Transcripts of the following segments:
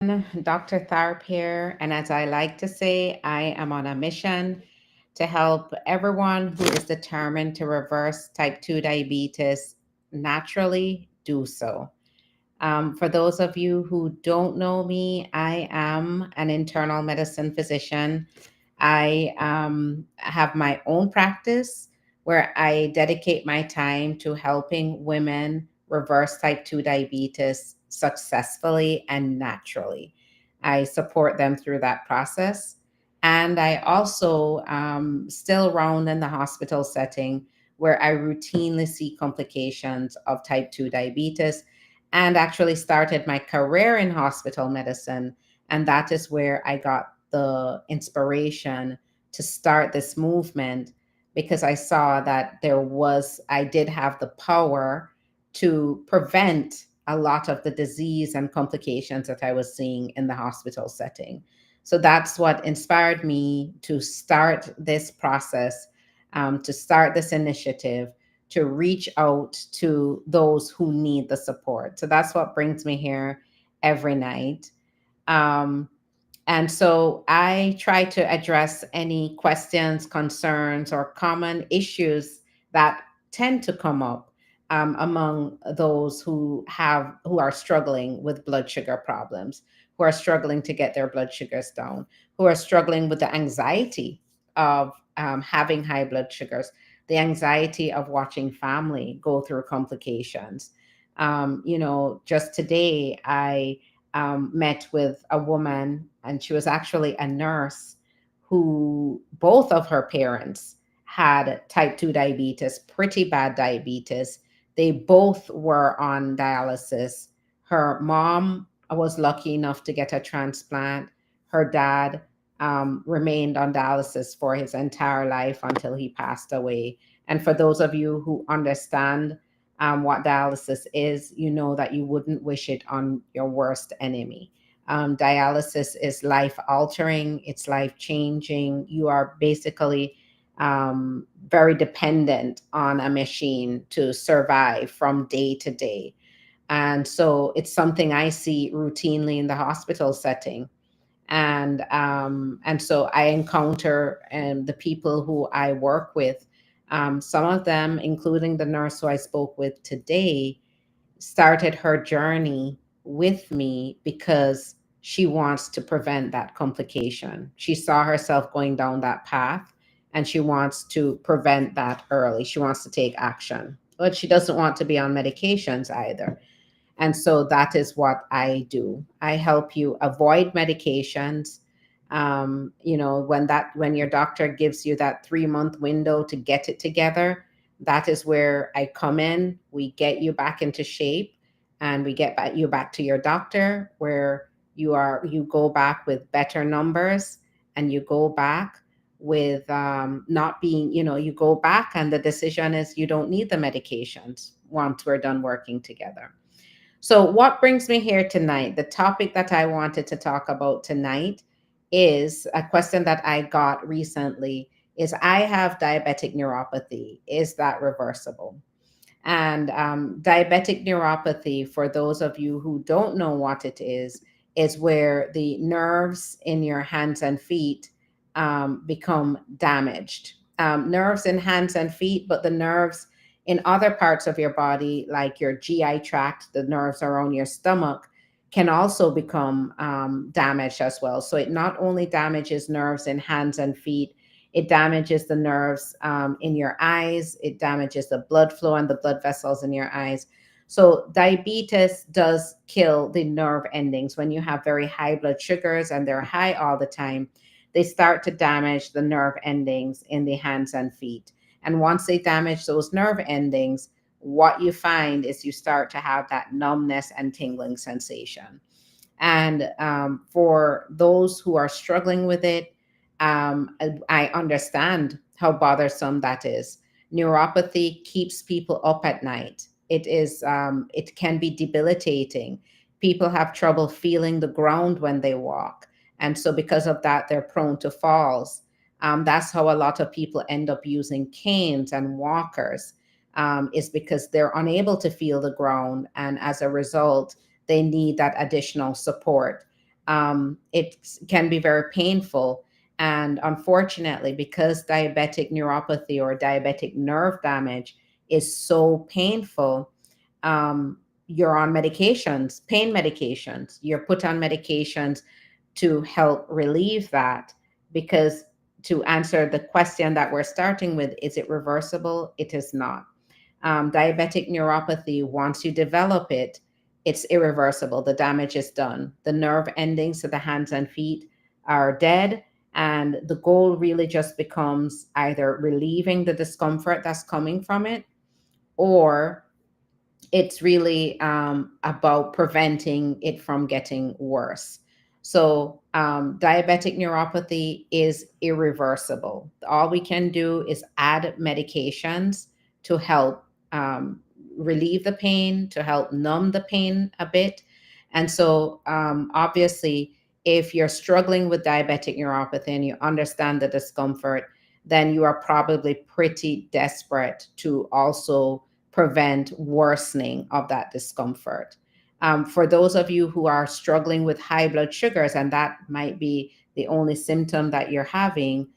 Dr. Tharp here, and as I like to say, I am on a mission to help everyone who is determined to reverse type 2 diabetes naturally do so. For those of you who don't know me, I am an internal medicine physician. I have my own practice where I dedicate my time to helping women reverse type 2 diabetes successfully and naturally. I support them through that process. And I also still round in the hospital setting where I routinely see complications of type 2 diabetes and actually started my career in hospital medicine. And that is where I got the inspiration to start this movement because I saw that I did have the power to prevent a lot of the disease and complications that I was seeing in the hospital setting. So that's what inspired me to start this process, to start this initiative, to reach out to those who need the support. So that's what brings me here every night. Um, and so I try to address any questions, concerns, or common issues that tend to come up among those who are struggling with blood sugar problems, who are struggling to get their blood sugars down, who are struggling with the anxiety of having high blood sugars, the anxiety of watching family go through complications. Just today met with a woman, and she was actually a nurse who both of her parents had type 2 diabetes, pretty bad diabetes. They both were on dialysis. Her mom was lucky enough to get a transplant. Her dad remained on dialysis for his entire life until he passed away. And for those of you who understand what dialysis is, you know that you wouldn't wish it on your worst enemy. Dialysis is life altering, it's life changing. You are basically very dependent on a machine to survive from day to day. And so it's something I see routinely in the hospital setting. And so I encounter the people who I work with. Some of them, including the nurse who I spoke with today, started her journey with me because she wants to prevent that complication. She saw herself going down that path and she wants to prevent that early. She wants to take action, but she doesn't want to be on medications either. And so that is what I do. I help you avoid medications. When your doctor gives you that 3 month window to get it together, that is where I come in. We get you back into shape, and we get you back to your doctor where you go back with better numbers, and you go back with not being, you go back, and the decision is you don't need the medications once we're done working together. So, what brings me here tonight? The topic that I wanted to talk about tonight is a question that I got recently is I have diabetic neuropathy. Is that reversible? And diabetic neuropathy, for those of you who don't know what it is where the nerves in your hands and feet become damaged. Nerves in hands and feet, but the nerves in other parts of your body, like your GI tract, the nerves around your stomach, can also become damaged as well. So it not only damages nerves in hands and feet, it damages the nerves in your eyes. It damages the blood flow and the blood vessels in your eyes. So diabetes does kill the nerve endings. When you have very high blood sugars and they're high all the time, they start to damage the nerve endings in the hands and feet. And once they damage those nerve endings, what you find is you start to have that numbness and tingling sensation. And for those who are struggling with it, I understand how bothersome that is. Neuropathy keeps people up at night. It can be debilitating. People have trouble feeling the ground when they walk. And so, because of that, they're prone to falls. That's how a lot of people end up using canes and walkers, is because they're unable to feel the ground. And as a result, they need that additional support. It can be very painful. And unfortunately, because diabetic neuropathy or diabetic nerve damage is so painful, um, you're on medications, pain medications. You're put on medications to help relieve that. Because to answer the question that we're starting with, is it reversible? It is not. Diabetic neuropathy, once you develop it, it's irreversible. The damage is done. The nerve endings of the hands and feet are dead. And the goal really just becomes either relieving the discomfort that's coming from it, or it's really about preventing it from getting worse. So, diabetic neuropathy is irreversible. All we can do is add medications to help um, relieve the pain, to help numb the pain a bit. And so, obviously, if you're struggling with diabetic neuropathy and you understand the discomfort, then you are probably pretty desperate to also prevent worsening of that discomfort. For those of you who are struggling with high blood sugars, and that might be the only symptom that you're having,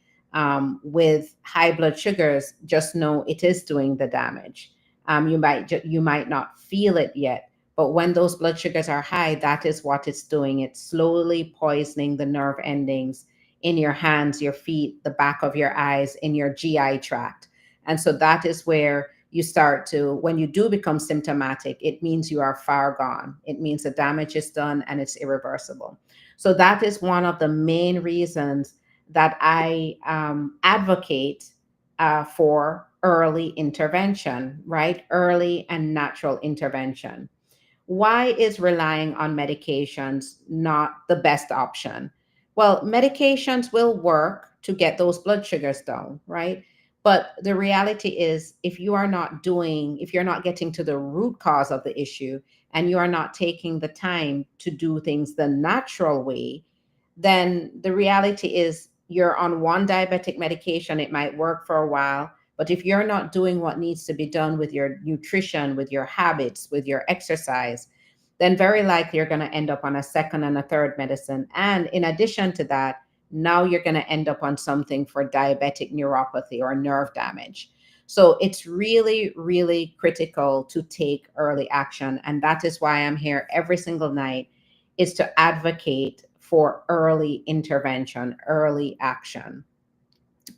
with high blood sugars, just know it is doing the damage. You might not feel it yet, but when those blood sugars are high, that is what it's doing. It's slowly poisoning the nerve endings in your hands, your feet, the back of your eyes, in your GI tract. And so that is where you start to, when you do become symptomatic, it means you are far gone. It means the damage is done and it's irreversible. So that is one of the main reasons that I advocate for early intervention, right? Early and natural intervention. Why is relying on medications not the best option? Well, medications will work to get those blood sugars down, right? But the reality is, if you're not getting to the root cause of the issue and you are not taking the time to do things the natural way, then the reality is you're on one diabetic medication. It might work for a while, but if you're not doing what needs to be done with your nutrition, with your habits, with your exercise, then very likely you're going to end up on a second and a third medicine. And in addition to that, now you're going to end up on something for diabetic neuropathy or nerve damage. So it's really, really critical to take early action. And that is why I'm here every single night, is to advocate for early intervention, early action.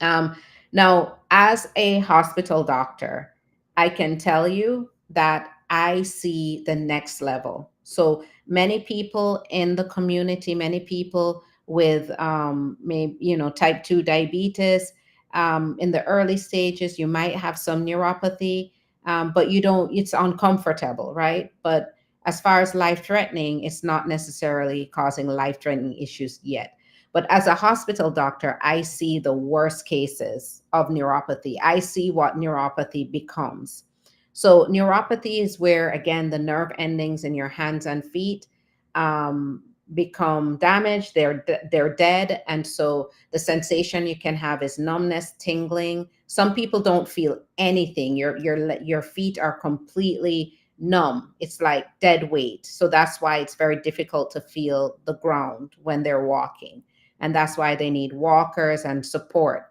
Um, Now, as a hospital doctor, I can tell you that I see the next level. So many people in the community, many people with maybe, type 2 diabetes, in the early stages, you might have some neuropathy, but you don't, it's uncomfortable, right? But as far as life threatening, it's not necessarily causing life threatening issues yet. But as a hospital doctor, I see the worst cases of neuropathy. I see what neuropathy becomes. So, neuropathy is where, again, the nerve endings in your hands and feet um, become damaged. They're dead, and so the sensation you can have is numbness, tingling. Some people don't feel anything. Your feet are completely numb. It's like dead weight. So that's why it's very difficult to feel the ground when they're walking, and that's why they need walkers and support.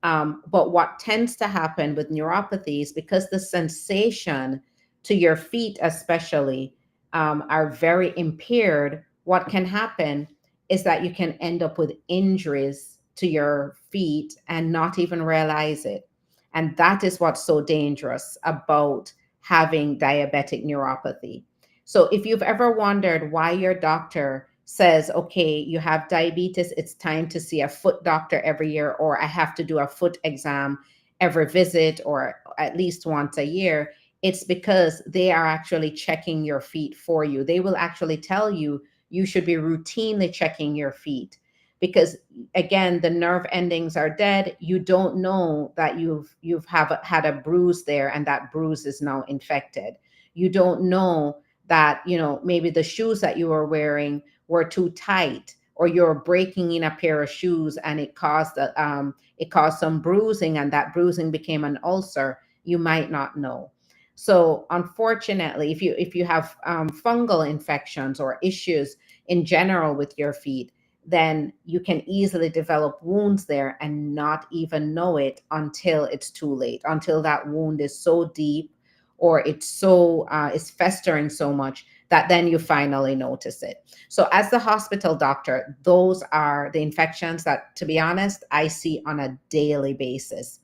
But what tends to happen with neuropathies, because the sensation to your feet, especially, are very impaired, what can happen is that you can end up with injuries to your feet and not even realize it. And that is what's so dangerous about having diabetic neuropathy. So if you've ever wondered why your doctor says, okay, you have diabetes, it's time to see a foot doctor every year, or I have to do a foot exam every visit, or at least once a year, it's because they are actually checking your feet for you. They will actually tell you you should be routinely checking your feet, because again, the nerve endings are dead. You don't know that had a bruise there, and that bruise is now infected. You don't know that, maybe the shoes that you were wearing were too tight, or you're breaking in a pair of shoes and it caused some bruising, and that bruising became an ulcer. You might not know. So unfortunately, if you have fungal infections or issues in general with your feet, then you can easily develop wounds there and not even know it until it's too late, until that wound is so deep or it's festering so much that then you finally notice it. So as the hospital doctor, those are the infections that, to be honest, I see on a daily basis.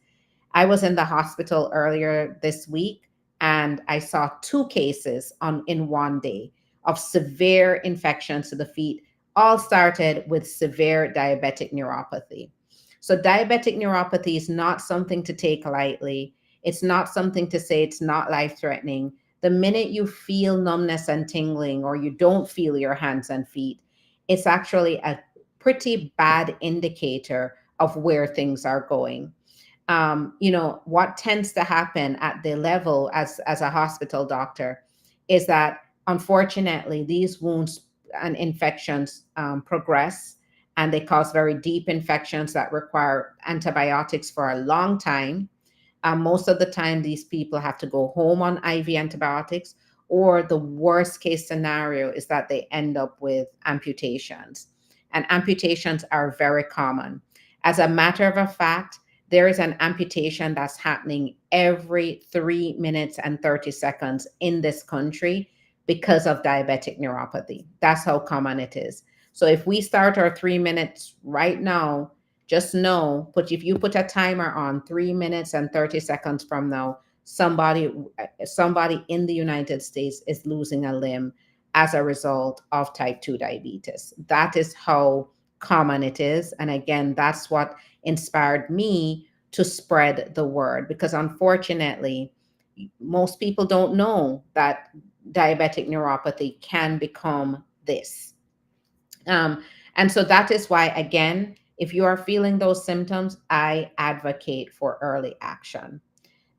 I was in the hospital earlier this week and I saw two cases on in one day of severe infections to the feet. All started with severe diabetic neuropathy. So diabetic neuropathy is not something to take lightly. It's not something to say it's not life threatening. The minute you feel numbness and tingling or you don't feel your hands and feet, it's actually a pretty bad indicator of where things are going. What tends to happen at the level as a hospital doctor is that unfortunately these wounds and infections progress, and they cause very deep infections that require antibiotics for a long time. Most of the time, these people have to go home on IV antibiotics, or the worst case scenario is that they end up with amputations. And amputations are very common. As a matter of fact, there is an amputation that's happening every 3 minutes and 30 seconds in this country because of diabetic neuropathy. That's how common it is. So if we start our 3 minutes right now, just know, put if you put a timer on 3 minutes and 30 seconds from now, somebody in the United States is losing a limb as a result of type 2 diabetes. That is how common it is. And again, that's what inspired me to spread the word, because unfortunately, most people don't know that diabetic neuropathy can become this. Um, and so that is why, again, if you are feeling those symptoms, I advocate for early action.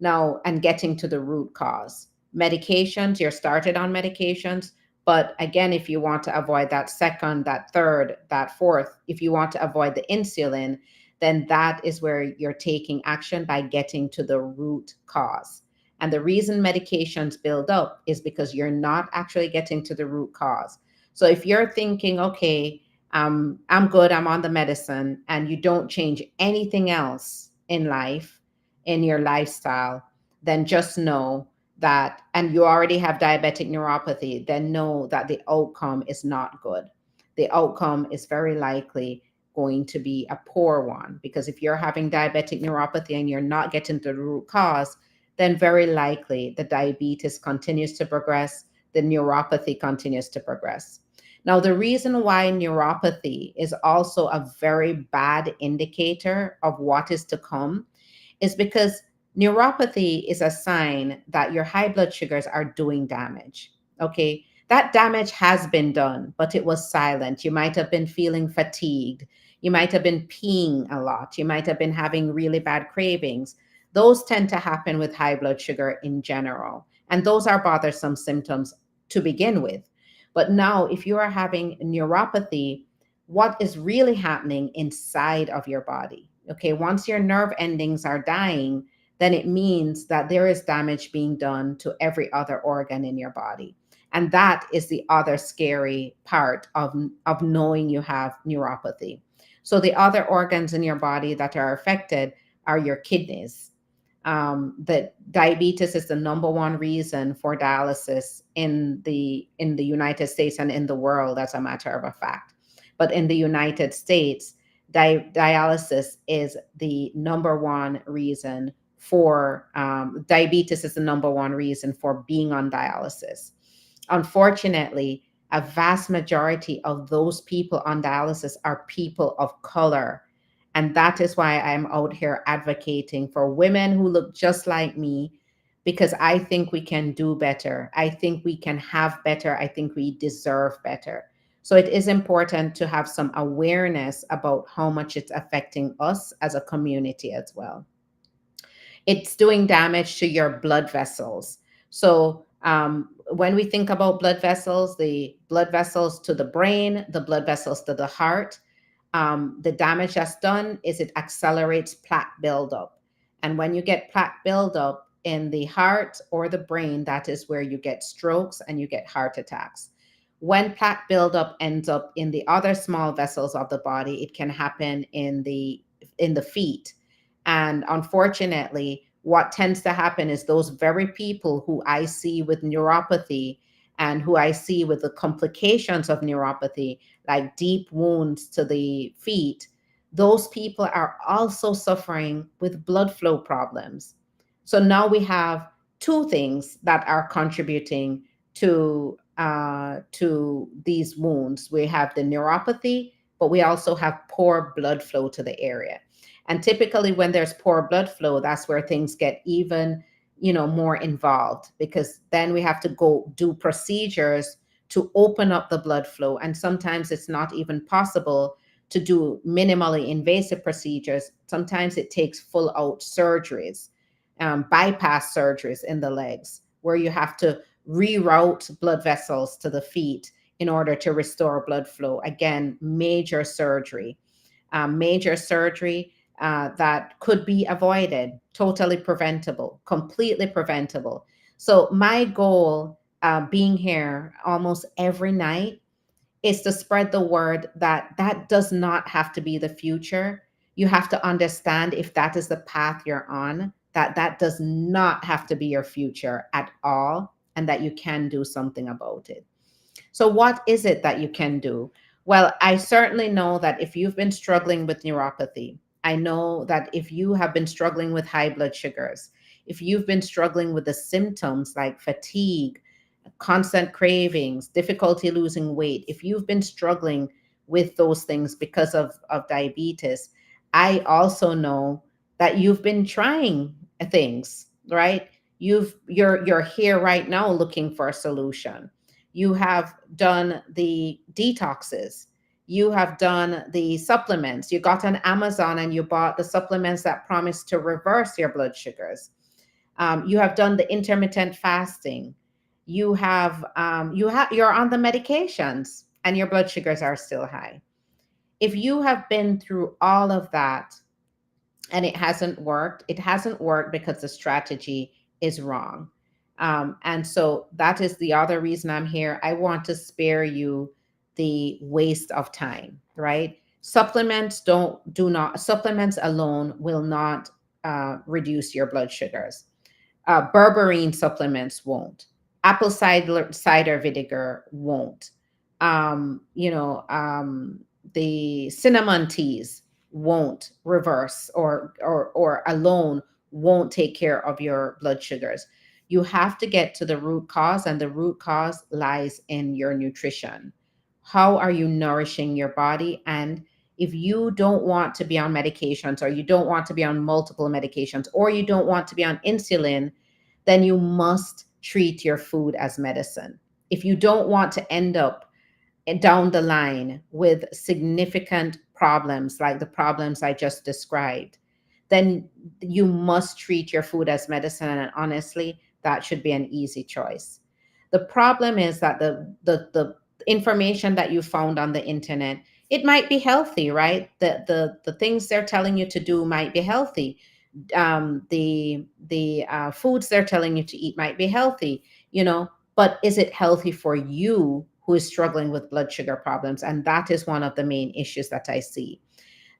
Now, and getting to the root cause. Medications, you're started on medications. But again, if you want to avoid that second, that third, that fourth, if you want to avoid the insulin, then that is where you're taking action by getting to the root cause. And the reason medications build up is because you're not actually getting to the root cause. So if you're thinking, okay, I'm good, I'm on the medicine, and you don't change anything else in life, in your lifestyle, then just know that, and you already have diabetic neuropathy, then know that the outcome is not good. The outcome is very likely going to be a poor one, because if you're having diabetic neuropathy and you're not getting to the root cause, then very likely the diabetes continues to progress, the neuropathy continues to progress. Now, the reason why neuropathy is also a very bad indicator of what is to come is because neuropathy is a sign that your high blood sugars are doing damage. Okay. That damage has been done, but it was silent. You might have been feeling fatigued. You might have been peeing a lot. You might have been having really bad cravings. Those tend to happen with high blood sugar in general. And those are bothersome symptoms to begin with. But now, if you are having neuropathy, what is really happening inside of your body? Okay, once your nerve endings are dying, then it means that there is damage being done to every other organ in your body. And that is the other scary part of knowing you have neuropathy. So the other organs in your body that are affected are your kidneys. That diabetes is the number one reason for dialysis in the United States and in the world, as a matter of a fact. But in the United States, dialysis is the number one reason for diabetes is the number one reason for being on dialysis. Unfortunately, a vast majority of those people on dialysis are people of color. And that is why I'm out here advocating for women who look just like me, because I think we can do better. I think we can have better. I think we deserve better. So it is important to have some awareness about how much it's affecting us as a community as well. It's doing damage to your blood vessels. So when we think about blood vessels, the blood vessels to the brain, the blood vessels to the heart, the damage that's done is it accelerates plaque buildup. And when you get plaque buildup in the heart or the brain, that is where you get strokes and you get heart attacks. When plaque buildup ends up in the other small vessels of the body, it can happen in the feet. And unfortunately, what tends to happen is those very people who I see with neuropathy and who I see with the complications of neuropathy, like deep wounds to the feet, those people are also suffering with blood flow problems. So now we have two things that are contributing to these wounds. We have the neuropathy, but we also have poor blood flow to the area. And typically, when there's poor blood flow, that's where things get even, more involved, because then we have to go do procedures to open up the blood flow. And sometimes it's not even possible to do minimally invasive procedures. Sometimes it takes full out surgeries, bypass surgeries in the legs, where you have to reroute blood vessels to the feet in order to restore blood flow. Again, major surgery that could be avoided, totally preventable, completely preventable. So, my goal being here almost every night is to spread the word that that does not have to be the future. You have to understand, if that is the path you're on, that that does not have to be your future at all, and that you can do something about it. So, what is it that you can do? Well, I certainly know that if you've been struggling with neuropathy, I know that if you have been struggling with high blood sugars, if you've been struggling with the symptoms like fatigue, constant cravings, difficulty losing weight, if you've been struggling with those things because of diabetes, I also know that you've been trying things, right? You're here right now looking for a solution. You have done the detoxes. You have done the supplements. You got on Amazon and you bought the supplements that promise to reverse your blood sugars. You have done the intermittent fasting. You're on the medications and your blood sugars are still high. If you have been through all of that and it hasn't worked because the strategy is wrong. And so that is the other reason I'm here. I want to spare you the waste of time, right? Supplements alone will not reduce your blood sugars. Berberine supplements won't. Apple cider vinegar won't. Um, you know, um, the cinnamon teas won't reverse, or alone won't take care of your blood sugars. You have to get to the root cause, and the root cause lies in your nutrition. How are you nourishing your body? And if you don't want to be on medications, or you don't want to be on multiple medications, or you don't want to be on insulin, then you must treat your food as medicine. If you don't want to end up down the line with significant problems like the problems I just described, then you must treat your food as medicine. And honestly, that should be an easy choice. The problem is that the information that you found on the internet, it might be healthy, right? The things they're telling you to do might be healthy. The foods they're telling you to eat might be healthy, but is it healthy for you who is struggling with blood sugar problems? And that is one of the main issues that I see,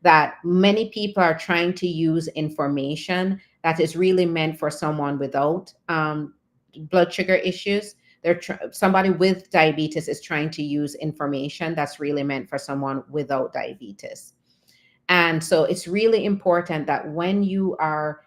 that many people are trying to use information that is really meant for someone without blood sugar issues. Somebody with diabetes is trying to use information that's really meant for someone without diabetes. And so it's really important that when you are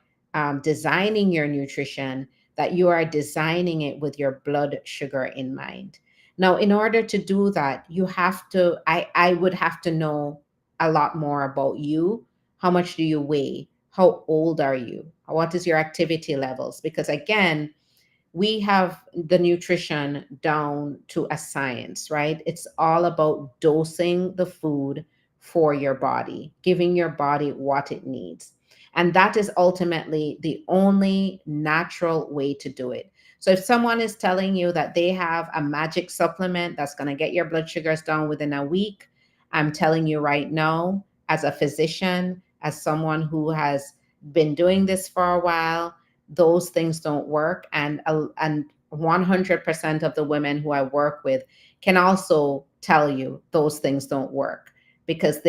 designing your nutrition, that you are designing it with your blood sugar in mind. Now, in order to do that, I would have to know a lot more about you. How much do you weigh? How old are you? What is your activity levels? Because again, we have the nutrition down to a science, right? It's all about dosing the food for your body, giving your body what it needs. And that is ultimately the only natural way to do it. So if someone is telling you that they have a magic supplement that's going to get your blood sugars down within a week, I'm telling you right now, as a physician, as someone who has been doing this for a while, those things don't work. And 100% of the women who I work with can also tell you those things don't work, because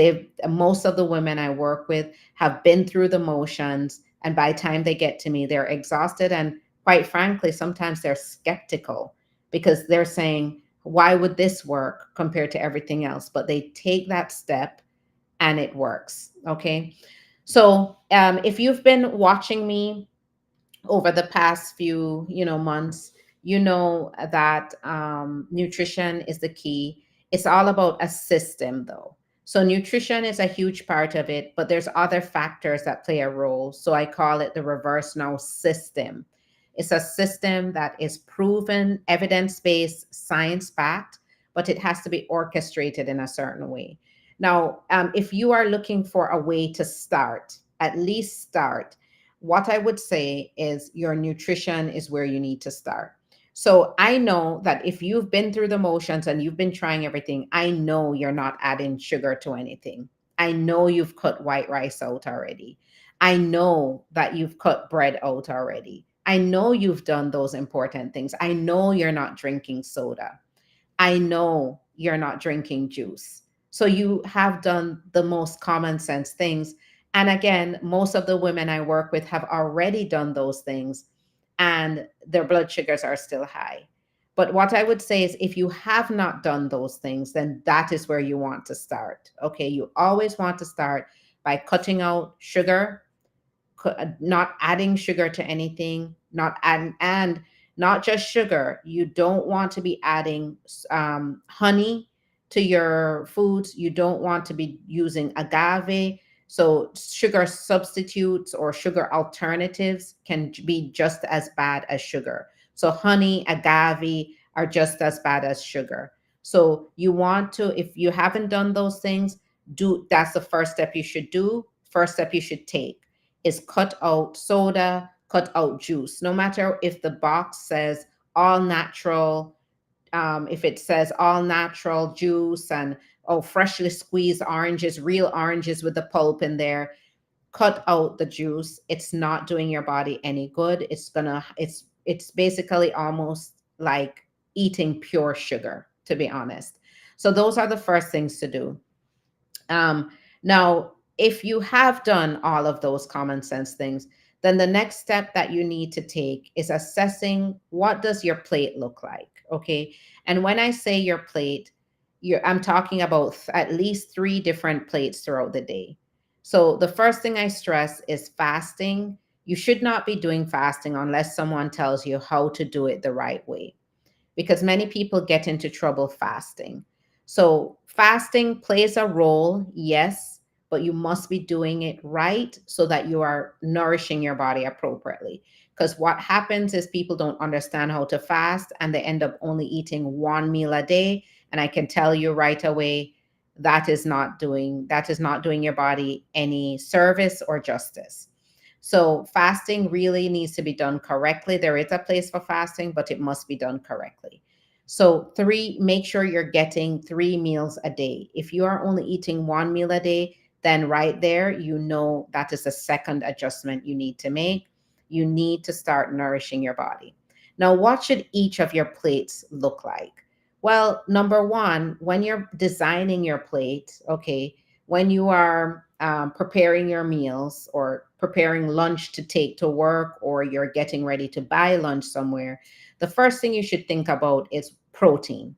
most of the women I work with have been through the motions, and by the time they get to me, they're exhausted, and quite frankly, sometimes they're skeptical because they're saying, why would this work compared to everything else? But they take that step and it works. Okay. So if you've been watching me over the past few months, that nutrition is the key. It's all about a system, though. So nutrition is a huge part of it, but there's other factors that play a role. So I call it the reverse now system. It's a system that is proven, evidence-based, science-backed, but it has to be orchestrated in a certain way. Now, if you are looking for a way to start, at least start, what I would say is your nutrition is where you need to start. So I know that if you've been through the motions and you've been trying everything, I know you're not adding sugar to anything. I know you've cut white rice out already. I know that you've cut bread out already. I know you've done those important things. I know you're not drinking soda. I know you're not drinking juice. So you have done the most common sense things. And again, most of the women I work with have already done those things and their blood sugars are still high. But what I would say is if you have not done those things, then that is where you want to start. Okay. You always want to start by cutting out sugar, not adding sugar to anything, not adding, and not just sugar. You don't want to be adding honey to your foods. You don't want to be using agave. So sugar substitutes or sugar alternatives can be just as bad as sugar. So honey, agave are just as bad as sugar. So you want to, if you haven't done those things, do that's the first step you should do. First step you should take is cut out soda, cut out juice. No matter if the box says all natural, if it says all natural juice and freshly squeezed oranges, real oranges with the pulp in there, cut out the juice. It's not doing your body any good. It's basically almost like eating pure sugar, to be honest. So those are the first things to do. Now, if you have done all of those common sense things, then the next step that you need to take is assessing what does your plate look like, okay? And when I say your plate, I'm talking about at least 3 different plates throughout the day. So the first thing I stress is fasting. You should not be doing fasting unless someone tells you how to do it the right way, because many people get into trouble fasting. So, fasting plays a role, yes, but you must be doing it right so that you are nourishing your body appropriately. Because what happens is people don't understand how to fast and they end up only eating 1 meal a day. And I can tell you right away, that is not doing your body any service or justice. So fasting really needs to be done correctly. There is a place for fasting, but it must be done correctly. So make sure you're getting 3 meals a day. If you are only eating 1 meal a day, then right there, that is a second adjustment you need to make. You need to start nourishing your body. Now, what should each of your plates look like? Well, number one, when you're designing your plate, okay, when you are preparing your meals or preparing lunch to take to work, or you're getting ready to buy lunch somewhere, the first thing you should think about is protein.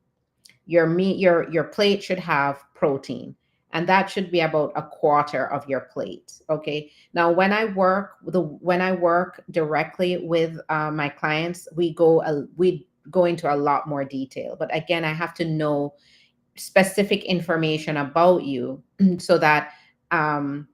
Your meat, your plate should have protein, and that should be about a quarter of your plate. Okay. Now, when I work directly with my clients, we go into a lot more detail. But again, I have to know specific information about you so that um,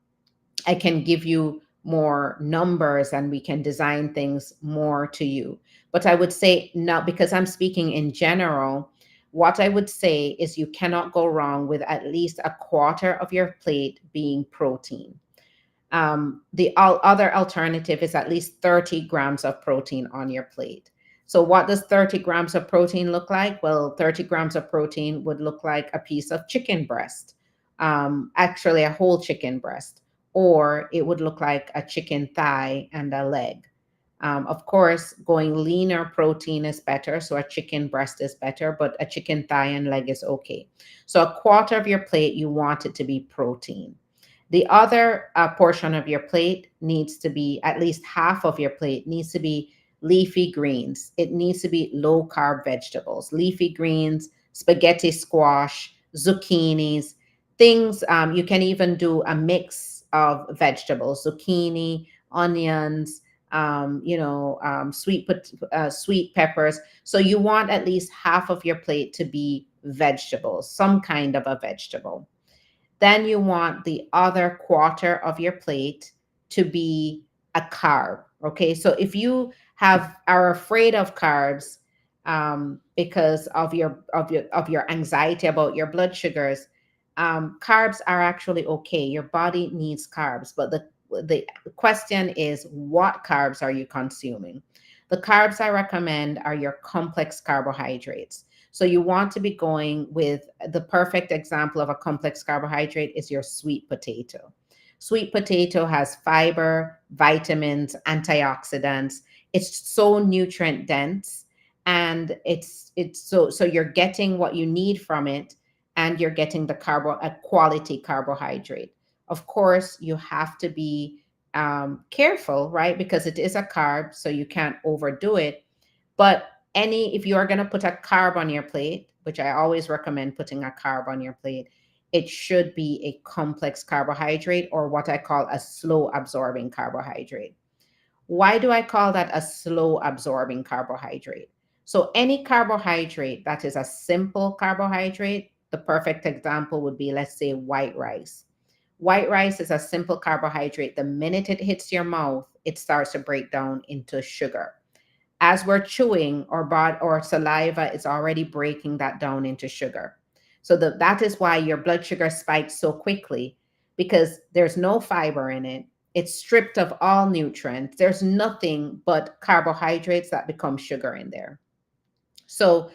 I can give you more numbers and we can design things more to you. But I would say, not because I'm speaking in general, what I would say is you cannot go wrong with at least a quarter of your plate being protein. The other alternative is at least 30 grams of protein on your plate. So, what does 30 grams of protein look like? Well, 30 grams of protein would look like a piece of chicken breast, actually, a whole chicken breast, or it would look like a chicken thigh and a leg. Of course, going leaner protein is better. So a chicken breast is better, but a chicken thigh and leg is okay. So a quarter of your plate, you want it to be protein. The other portion of your plate needs to be, at least half of your plate needs to be leafy greens. It needs to be low carb vegetables, leafy greens, spaghetti squash, zucchinis, things. You can even do a mix of vegetables, zucchini, onions, sweet peppers. So you want at least half of your plate to be vegetables, some kind of a vegetable. Then you want the other quarter of your plate to be a carb. Okay, so if you are afraid of carbs because of your anxiety about your blood sugars, carbs are actually okay. Your body needs carbs, but the question is, what carbs are you consuming? The carbs I recommend are your complex carbohydrates. So you want to be going with, the perfect example of a complex carbohydrate is your sweet potato. Sweet potato has fiber, vitamins, antioxidants. It's so nutrient dense, and it's so you're getting what you need from it, and you're getting a quality carbohydrate. Of course, you have to be careful, right? Because it is a carb, so you can't overdo it. But if you are going to put a carb on your plate, which I always recommend putting a carb on your plate, it should be a complex carbohydrate, or what I call a slow absorbing carbohydrate. Why do I call that a slow absorbing carbohydrate? So, any carbohydrate that is a simple carbohydrate, the perfect example would be, let's say, white rice. White rice is a simple carbohydrate. The minute it hits your mouth, it starts to break down into sugar. As we're chewing, or saliva is already breaking that down into sugar. So that is why your blood sugar spikes so quickly, because there's no fiber in it. It's stripped of all nutrients. There's nothing but carbohydrates that become sugar in there. So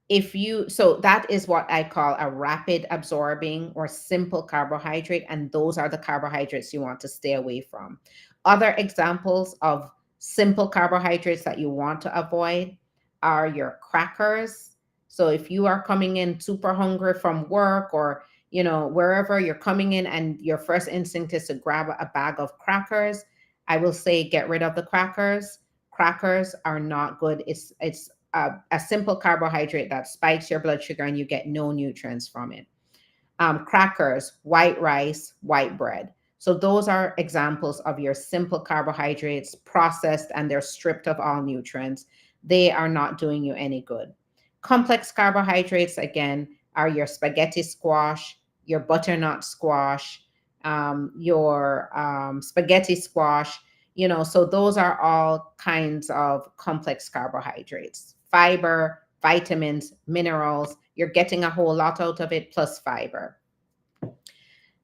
that is what I call a rapid absorbing or simple carbohydrate, and those are the carbohydrates you want to stay away from. Other examples of simple carbohydrates that you want to avoid are your crackers. So if you are coming in super hungry from work, or wherever you're coming in, and your first instinct is to grab a bag of crackers, I will say get rid of the crackers. Crackers are not good. It's a simple carbohydrate that spikes your blood sugar, and you get no nutrients from it. Crackers, white rice, white bread. So those are examples of your simple carbohydrates, processed, and they're stripped of all nutrients. They are not doing you any good. Complex carbohydrates, again, are your spaghetti squash, your butternut squash, your spaghetti squash. So those are all kinds of complex carbohydrates. Fiber, vitamins, minerals. You're getting a whole lot out of it, plus fiber.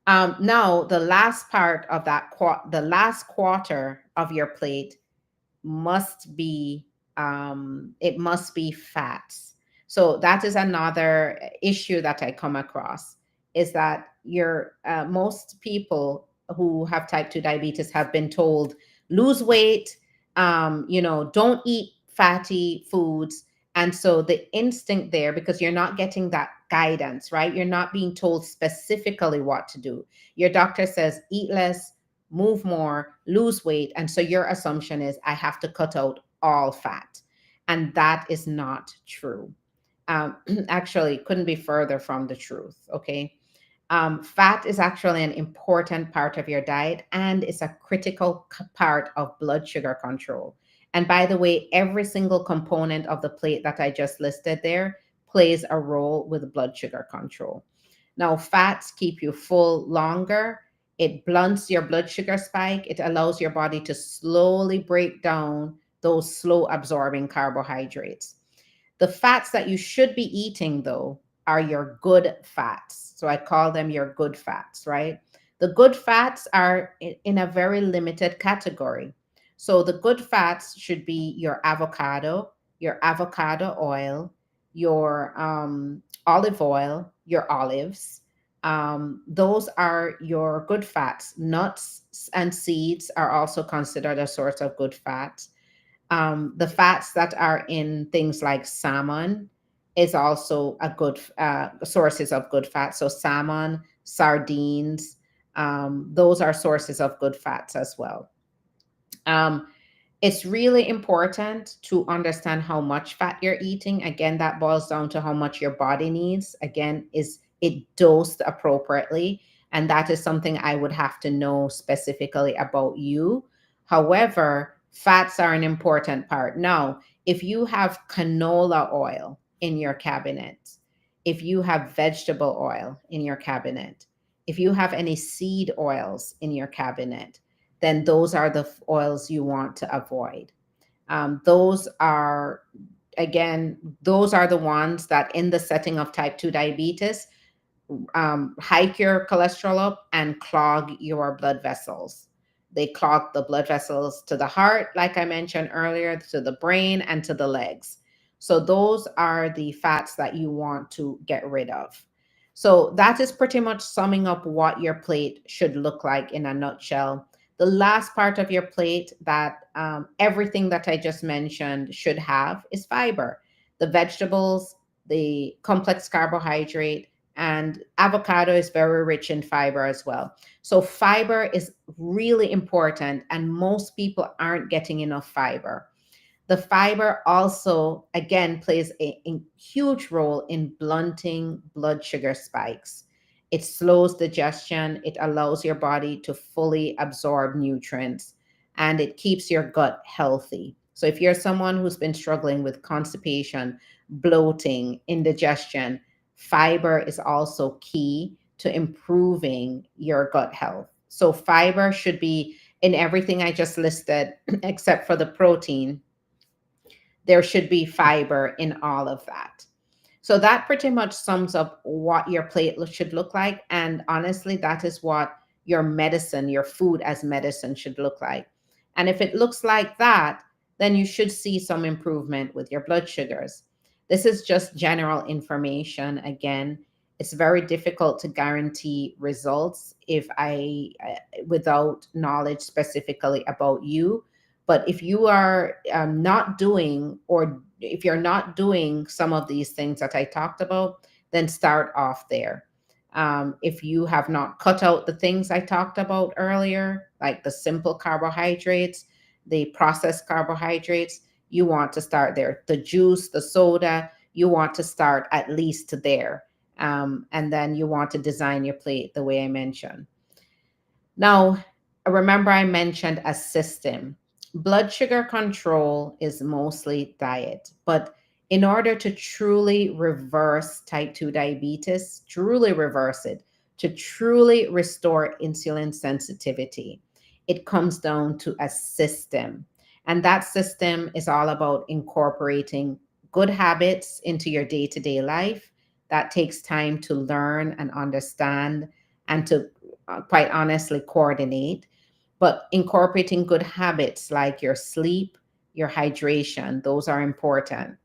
Now, the last part of the last quarter of your plate must be it must be fats. So that is another issue that I come across, is that your most people who have type 2 diabetes have been told, lose weight, don't eat fatty foods. And so the instinct there, because you're not getting that guidance, right? You're not being told specifically what to do. Your doctor says eat less, move more, lose weight. And so your assumption is, I have to cut out all fat. And that is not true. Actually, couldn't be further from the truth. Okay. Fat is actually an important part of your diet, and it's a critical part of blood sugar control. And by the way, every single component of the plate that I just listed there plays a role with blood sugar control. Now, fats keep you full longer. It blunts your blood sugar spike. It allows your body to slowly break down those slow absorbing carbohydrates. The fats that you should be eating, though, are your good fats. So I call them your good fats, right? The good fats are in a very limited category. So the good fats should be your avocado oil, your olive oil, your olives. Those are your good fats. Nuts and seeds are also considered a source of good fats. The fats that are in things like salmon is also a good sources of good fat. So salmon, sardines, those are sources of good fats as well. Um, it's really important to understand how much fat you're eating. Again, that boils down to how much your body needs. Again, is it dosed appropriately? And that is something I would have to know specifically about you. However, fats are an important part. Now, if you have canola oil in your cabinet, if you have vegetable oil in your cabinet, if you have any seed oils in your cabinet, then those are the oils you want to avoid. Those are, again, those are the ones that in the setting of type 2 diabetes hike your cholesterol up and clog your blood vessels. They clog the blood vessels to the heart, like I mentioned earlier, to the brain, and to the legs. So, those are the fats that you want to get rid of. So, that is pretty much summing up what your plate should look like in a nutshell. The last part of your plate that everything that I just mentioned should have is fiber. The vegetables, the complex carbohydrate, and avocado is very rich in fiber as well. So fiber is really important, and most people aren't getting enough fiber. The fiber also, again, plays a huge role in blunting blood sugar spikes. It slows digestion, it allows your body to fully absorb nutrients, and it keeps your gut healthy. So, if you're someone who's been struggling with constipation, bloating, indigestion, fiber is also key to improving your gut health. So, fiber should be in everything I just listed, except for the protein. There should be fiber in all of that. So that pretty much sums up what your plate should look like. And honestly, that is what your medicine, your food as medicine should look like. And if it looks like that, then you should see some improvement with your blood sugars. This is just general information. Again, it's very difficult to guarantee results if without knowledge specifically about you. But if you are not doing, or if you're not doing some of these things that I talked about, then start off there. If you have not cut out the things I talked about earlier, like the simple carbohydrates, the processed carbohydrates, you want to start there. The juice, the soda, you want to start at least there. And then you want to design your plate the way I mentioned. Now, remember I mentioned a system. Blood sugar control is mostly diet, but in order to truly reverse type 2 diabetes, truly reverse it, to truly restore insulin sensitivity, it comes down to a system. And that system is all about incorporating good habits into your day to day life. That takes time to learn and understand and to quite honestly coordinate, but incorporating good habits like your sleep, your hydration, those are important,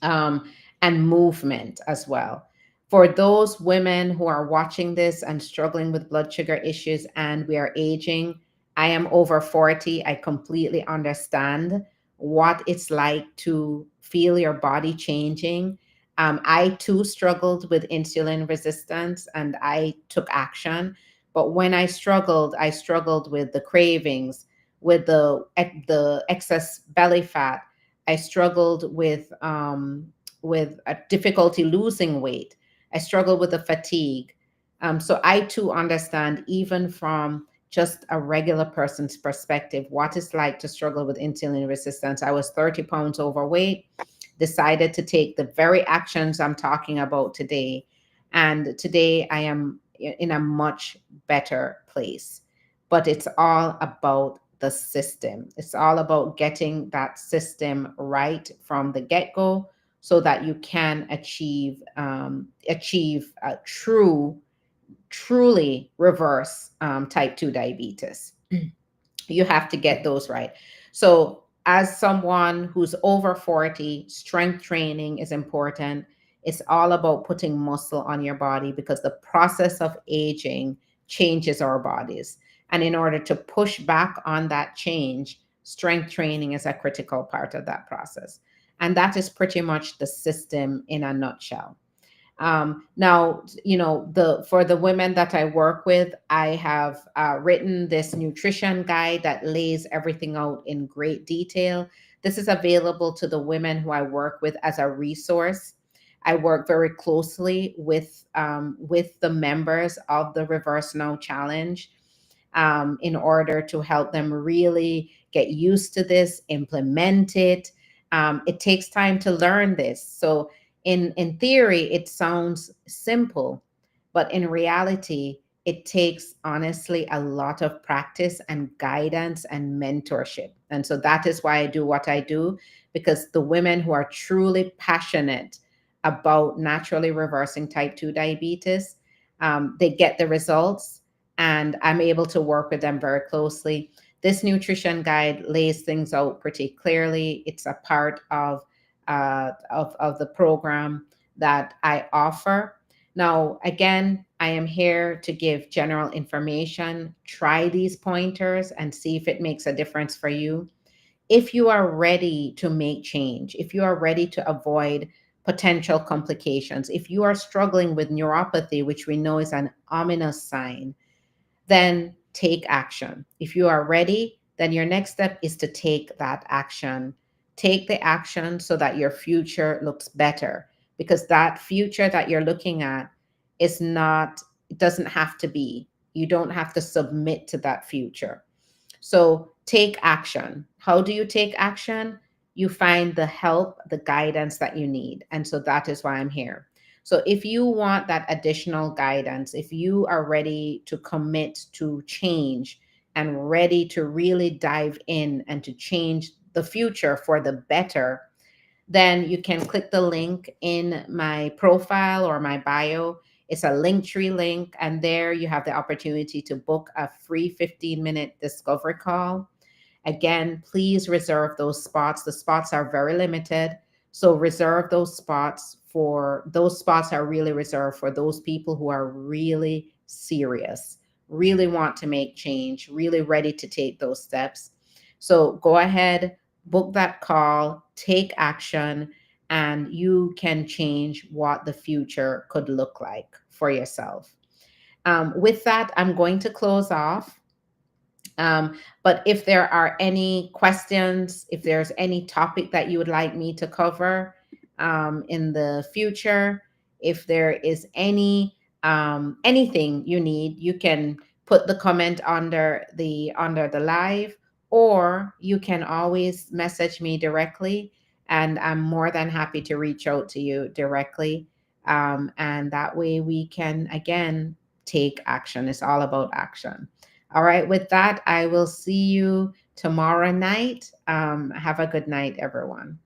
um, and movement as well. For those women who are watching this and struggling with blood sugar issues and we are aging, I am over 40. I completely understand what it's like to feel your body changing. I too struggled with insulin resistance and I took action. But when I struggled with the cravings, with the excess belly fat. I struggled with a difficulty losing weight. I struggled with the fatigue. So I too understand, even from just a regular person's perspective, what it's like to struggle with insulin resistance. I was 30 pounds overweight, decided to take the very actions I'm talking about today. And today I am in a much better place. But it's all about the system. It's all about getting that system right from the get go so that you can achieve a truly reverse type 2 diabetes. You have to get those right. So, as someone who's over 40, strength training is important. It's all about putting muscle on your body because the process of aging changes our bodies. And in order to push back on that change, strength training is a critical part of that process. And that is pretty much the system in a nutshell. Now, the for the women that I work with, I have written this nutrition guide that lays everything out in great detail. This is available to the women who I work with as a resource. I work very closely with the members of the Reverse Now Challenge, in order to help them really get used to this, implement it. It takes time to learn this. So, in theory, it sounds simple, but in reality, it takes honestly a lot of practice and guidance and mentorship. And so that is why I do what I do, because the women who are truly passionate about naturally reversing type 2 diabetes, they get the results, and I'm able to work with them very closely. This nutrition guide lays things out pretty clearly. It's a part of the program that I offer. Now, again, I am here to give general information. Try these pointers and see if it makes a difference for you. If you are ready to make change, if you are ready to avoid potential complications, if you are struggling with neuropathy, which we know is an ominous sign, then take action. If you are ready, then your next step is to take that action. Take the action so that your future looks better, because that future that you're looking at is not, it doesn't have to be. You don't have to submit to that future. So take action. How do you take action? You find the help, the guidance that you need. And so that is why I'm here. So if you want that additional guidance, if you are ready to commit to change and ready to really dive in and to change the future for the better, then you can click the link in my profile or my bio. It's a Linktree link, and there you have the opportunity to book a free 15-minute discovery call. Again, please reserve those spots. The spots are very limited. So reserve those spots. For those spots are really reserved for those people who are really serious, really want to make change, really ready to take those steps. So go ahead, book that call, take action, and you can change what the future could look like for yourself. With that, I'm going to close off. But if there are any questions, if there's any topic that you would like me to cover in the future, if there is anything you need, you can put the comment under the live, or you can always message me directly, and I'm more than happy to reach out to you directly. And that way we can again take action. It's all about action. All right, with that, I will see you tomorrow night. Have a good night, everyone.